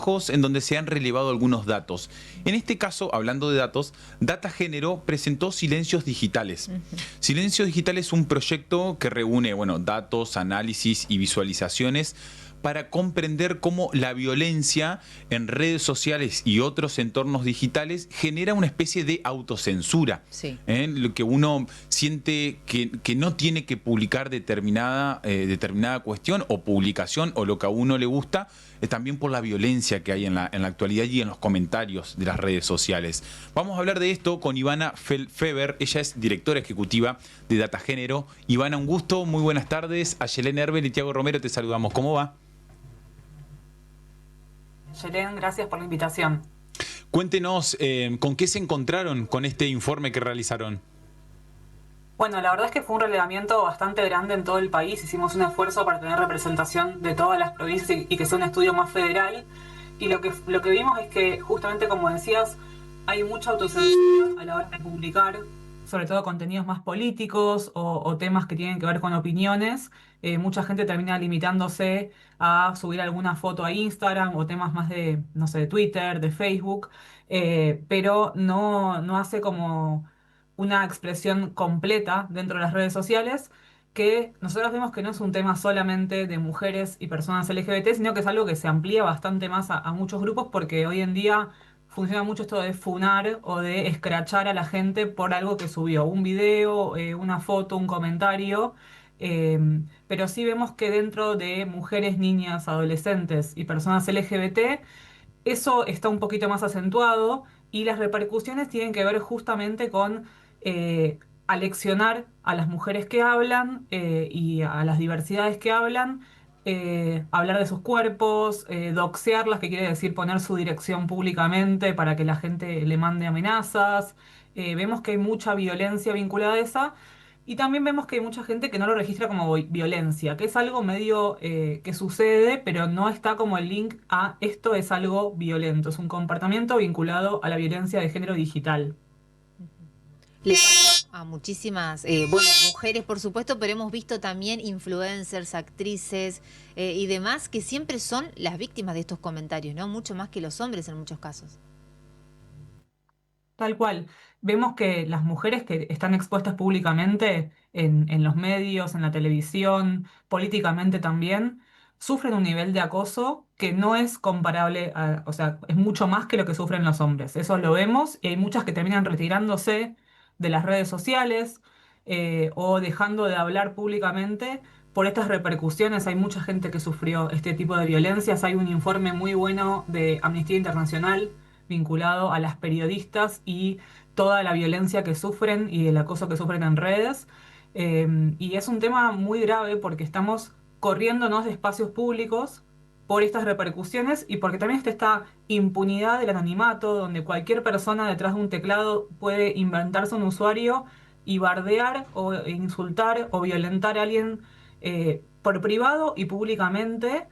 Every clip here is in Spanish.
trabajos en donde se han relevado algunos datos. En este caso, hablando de datos, Data Género presentó Silencios Digitales. Silencios Digitales es un proyecto que reúne, datos, análisis y visualizaciones para comprender cómo la violencia en redes sociales y otros entornos digitales genera una especie de autocensura. Sí. Lo que uno siente que no tiene que publicar determinada cuestión o publicación o lo que a uno le gusta, también por la violencia que hay en la actualidad y en los comentarios de las redes sociales. Vamos a hablar de esto con Ivana Feber. Ella es directora ejecutiva de Data Género. Ivana, un gusto, muy buenas tardes. A Yelena Herbel y Tiago Romero te saludamos. ¿Cómo va? Yelén, gracias por la invitación. Cuéntenos, ¿con qué se encontraron con este informe que realizaron? Bueno, la verdad es que fue un relevamiento bastante grande en todo el país. Hicimos un esfuerzo para tener representación de todas las provincias y que sea un estudio más federal. Y lo que vimos es que, justamente como decías, hay mucha autocensura a la hora de publicar, sobre todo contenidos más políticos o temas que tienen que ver con opiniones. Mucha gente termina limitándose a subir alguna foto a Instagram o temas más de, no sé, de Twitter, de Facebook, pero no hace como una expresión completa dentro de las redes sociales, que nosotros vemos que no es un tema solamente de mujeres y personas LGBT, sino que es algo que se amplía bastante más a muchos grupos, porque hoy en día funciona mucho esto de funar o de escrachar a la gente por algo que subió, un video, una foto, un comentario. eh, pero sí vemos que dentro de mujeres, niñas, adolescentes y personas LGBT, eso está un poquito más acentuado y las repercusiones tienen que ver justamente con aleccionar a las mujeres que hablan y a las diversidades que hablan, hablar de sus cuerpos, doxearlas, que quiere decir poner su dirección públicamente para que la gente le mande amenazas. Vemos que hay mucha violencia vinculada a esa. Y también vemos que hay mucha gente que no lo registra como violencia, que es algo medio que sucede, pero no está como el link a esto es algo violento, es un comportamiento vinculado a la violencia de género digital. Le pasa a muchísimas, mujeres por supuesto, pero hemos visto también influencers, actrices y demás que siempre son las víctimas de estos comentarios, ¿no? Mucho más que los hombres en muchos casos. Tal cual. Vemos que las mujeres que están expuestas públicamente en los medios, en la televisión, políticamente también, sufren un nivel de acoso que no es comparable o sea, es mucho más que lo que sufren los hombres. Eso lo vemos y hay muchas que terminan retirándose de las redes sociales o dejando de hablar públicamente por estas repercusiones. Hay mucha gente que sufrió este tipo de violencias. Hay un informe muy bueno de Amnistía Internacional vinculado a las periodistas y toda la violencia que sufren y el acoso que sufren en redes. Y es un tema muy grave porque estamos corriéndonos de espacios públicos por estas repercusiones y porque también está esta impunidad del anonimato, donde cualquier persona detrás de un teclado puede inventarse un usuario y bardear o insultar o violentar a alguien por privado y públicamente.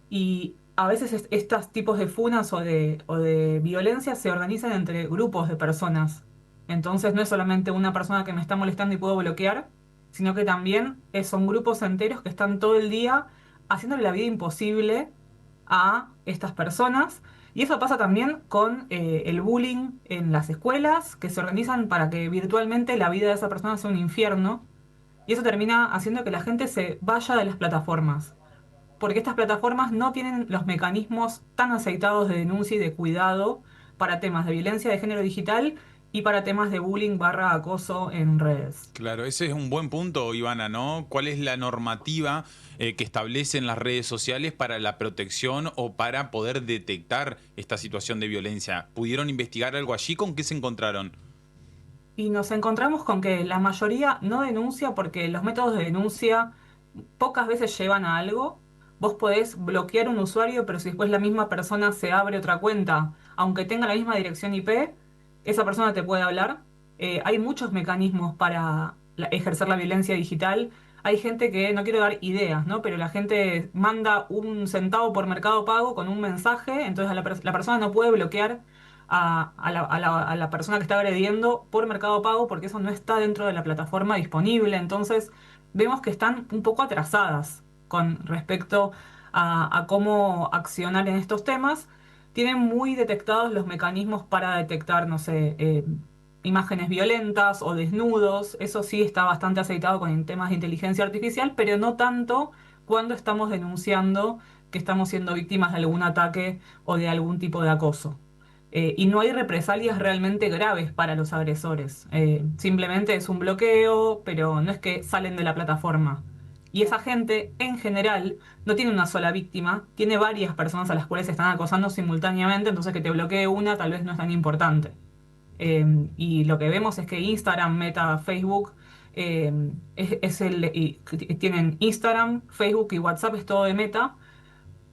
Y a veces estos tipos de funas o de violencia se organizan entre grupos de personas. Entonces no es solamente una persona que me está molestando y puedo bloquear, sino que también son grupos enteros que están todo el día haciéndole la vida imposible a estas personas. Y eso pasa también con el bullying en las escuelas, que se organizan para que virtualmente la vida de esa persona sea un infierno. Y eso termina haciendo que la gente se vaya de las plataformas, porque estas plataformas no tienen los mecanismos tan aceitados de denuncia y de cuidado para temas de violencia de género digital y para temas de bullying barra acoso en redes. Claro, ese es un buen punto, Ivana, ¿no? ¿Cuál es la normativa que establecen las redes sociales para la protección o para poder detectar esta situación de violencia? ¿Pudieron investigar algo allí? ¿Con qué se encontraron? Y nos encontramos con que la mayoría no denuncia porque los métodos de denuncia pocas veces llevan a algo. Vos podés bloquear un usuario, pero si después la misma persona se abre otra cuenta, aunque tenga la misma dirección IP, esa persona te puede hablar. Hay muchos mecanismos para ejercer la violencia digital. Hay gente que, no quiero dar ideas, ¿no? Pero la gente manda un centavo por Mercado Pago con un mensaje, entonces la persona no puede bloquear a la persona que está agrediendo por Mercado Pago porque eso no está dentro de la plataforma disponible. Entonces vemos que están un poco atrasadas con respecto a cómo accionar en estos temas. tienen muy detectados los mecanismos para detectar, no sé, imágenes violentas o desnudos. Eso sí está bastante aceitado con temas de inteligencia artificial, pero no tanto cuando estamos denunciando que estamos siendo víctimas de algún ataque o de algún tipo de acoso. Y no hay represalias realmente graves para los agresores. Simplemente es un bloqueo, pero no es que salen de la plataforma. Y esa gente, en general, no tiene una sola víctima, tiene varias personas a las cuales se están acosando simultáneamente, entonces que te bloquee una tal vez no es tan importante. Y lo que vemos es que Instagram, Meta, Facebook, tienen Instagram, Facebook y WhatsApp, es todo de Meta.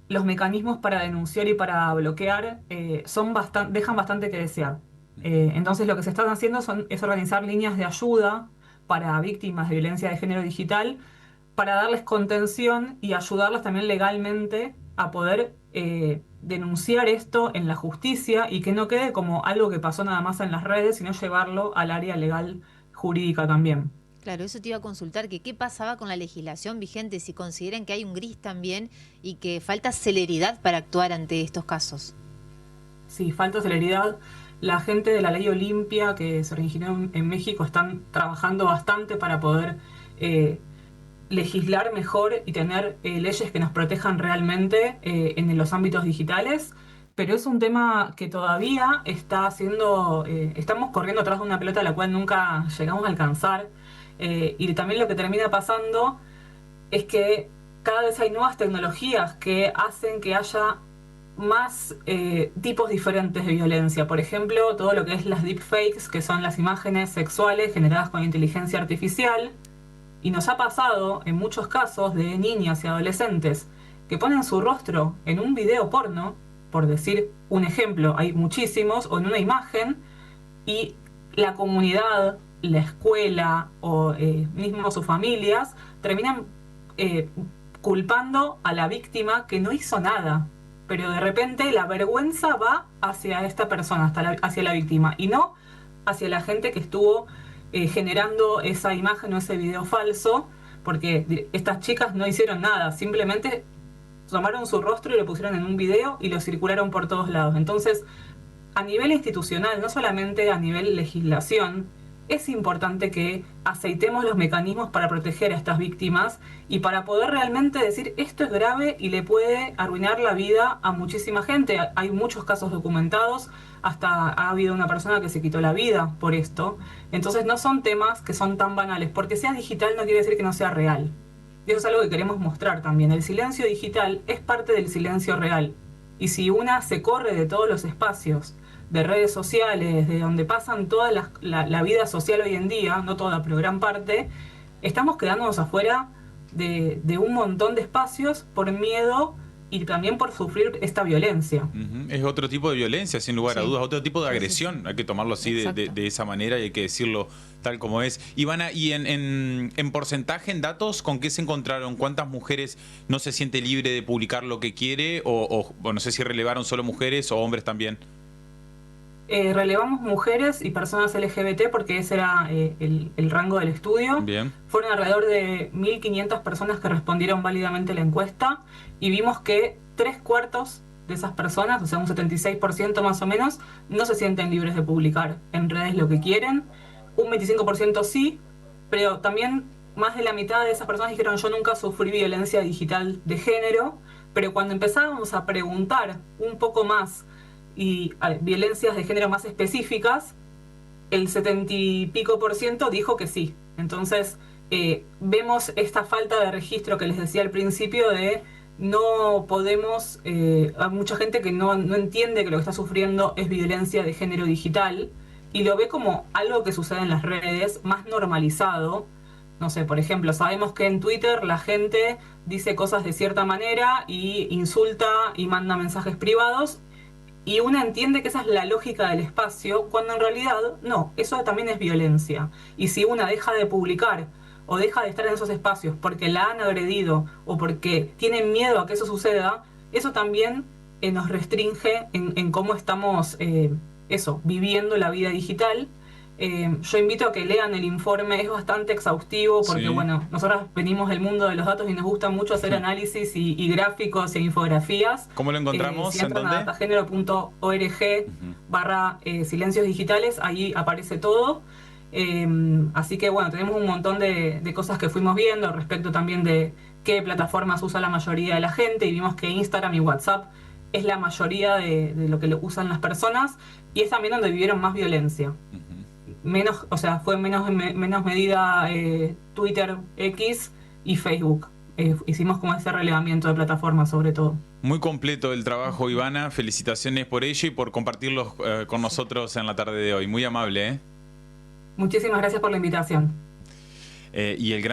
Los mecanismos para denunciar y para bloquear dejan bastante que desear. Entonces lo que se están haciendo es organizar líneas de ayuda para víctimas de violencia de género digital, para darles contención y ayudarlas también legalmente a poder denunciar esto en la justicia y que no quede como algo que pasó nada más en las redes, sino llevarlo al área legal jurídica también. Claro, eso te iba a consultar, que qué pasaba con la legislación vigente, si consideran que hay un gris también y que falta celeridad para actuar ante estos casos. Sí, falta celeridad. La gente de la ley Olimpia que se originó en México están trabajando bastante para poder legislar mejor y tener leyes que nos protejan realmente en los ámbitos digitales, pero es un tema que todavía está haciendo, estamos corriendo atrás de una pelota a la cual nunca llegamos a alcanzar, y también lo que termina pasando es que cada vez hay nuevas tecnologías que hacen que haya más tipos diferentes de violencia. Por ejemplo, todo lo que es las deepfakes, que son las imágenes sexuales generadas con inteligencia artificial. Y nos ha pasado en muchos casos de niñas y adolescentes que ponen su rostro en un video porno, por decir un ejemplo, hay muchísimos, o en una imagen, y la comunidad, la escuela o mismo sus familias terminan eh, culpando a la víctima que no hizo nada. Pero de repente la vergüenza va hacia esta persona, hacia la víctima, y no hacia la gente que estuvo generando esa imagen o ese video falso, porque estas chicas no hicieron nada, simplemente tomaron su rostro y lo pusieron en un video y lo circularon por todos lados. Entonces, a nivel institucional, no solamente a nivel legislación, es importante que aceitemos los mecanismos para proteger a estas víctimas y para poder realmente decir esto es grave y le puede arruinar la vida a muchísima gente. Hay muchos casos documentados, hasta ha habido una persona que se quitó la vida por esto. Entonces no son temas que son tan banales. Porque sea digital no quiere decir que no sea real. Y eso es algo que queremos mostrar también. El silencio digital es parte del silencio real. Y si una se corre de todos los espacios de redes sociales, de donde pasan toda la vida social hoy en día, no toda, pero gran parte, estamos quedándonos afuera de un montón de espacios por miedo y también por sufrir esta violencia. Es otro tipo de violencia, sin lugar a Sí. dudas, otro tipo de Sí, sí, agresión, sí. hay que tomarlo así Exacto. de esa manera y hay que decirlo tal como es. Ivana, y en porcentaje, en datos, ¿con qué se encontraron? ¿Cuántas mujeres no se siente libre de publicar lo que quiere? O no sé si relevaron solo mujeres o hombres también. Relevamos mujeres y personas LGBT porque ese era el rango del estudio. Bien. Fueron alrededor de 1.500 personas que respondieron válidamente la encuesta y vimos que 3/4 de esas personas, o sea un 76% más o menos, no se sienten libres de publicar en redes lo que quieren. Un 25% sí, pero también más de la mitad de esas personas dijeron yo nunca sufrí violencia digital de género, pero cuando empezábamos a preguntar un poco más y violencias de género más específicas, el 70 y pico% dijo que sí. Entonces, vemos esta falta de registro que les decía al principio de no podemos, hay mucha gente que no entiende que lo que está sufriendo es violencia de género digital y lo ve como algo que sucede en las redes, más normalizado. No sé, por ejemplo, sabemos que en Twitter la gente dice cosas de cierta manera y insulta y manda mensajes privados y una entiende que esa es la lógica del espacio, cuando en realidad no, eso también es violencia. Y si una deja de publicar o deja de estar en esos espacios porque la han agredido o porque tienen miedo a que eso suceda, eso también nos restringe en cómo estamos viviendo la vida digital. Yo invito a que lean el informe, es bastante exhaustivo porque, Sí. bueno, nosotros venimos del mundo de los datos y nos gusta mucho hacer análisis y gráficos e infografías. ¿Cómo lo encontramos? Si ¿En entran dónde? a datagénero.org/silencios digitales, ahí aparece todo. Así que, bueno, tenemos un montón de cosas que fuimos viendo respecto también de qué plataformas usa la mayoría de la gente, y vimos que Instagram y WhatsApp es la mayoría de lo que lo usan las personas, y es también donde vivieron más violencia. Menos, o sea, fue menos medida Twitter, X y Facebook. Hicimos como ese relevamiento de plataformas sobre todo. Muy completo el trabajo, Ivana. Felicitaciones por ello y por compartirlo con nosotros en la tarde de hoy. Muy amable, ¿eh? Muchísimas gracias por la invitación. Y el gran